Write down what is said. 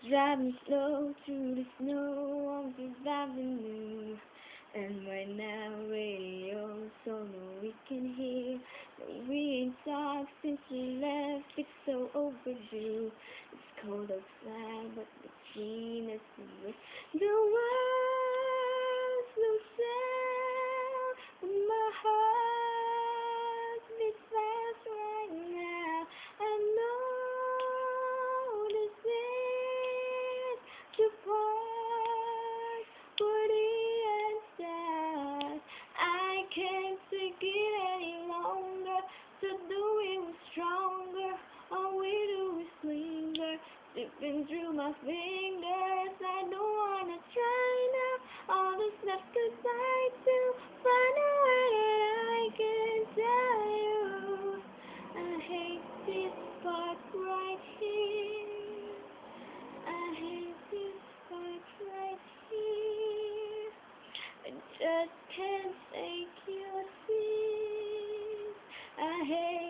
Driving slow through the snow on Fifth Avenue. And right now, radio, so no we can hear. No, we ain't talked since we left, it's so overdue. It's cold outside, but between us is the world's no sound. But my heart beats fast right now. I know this is the part where the end starts. I can't take it any longer, so do it with stronger. All we do is linger, slipping through my fingers. I don't wanna try now. All that's left goodbye to find a way that I can tell you. I hate this part right here. I hate this part right here. I just can't take your sins. I hate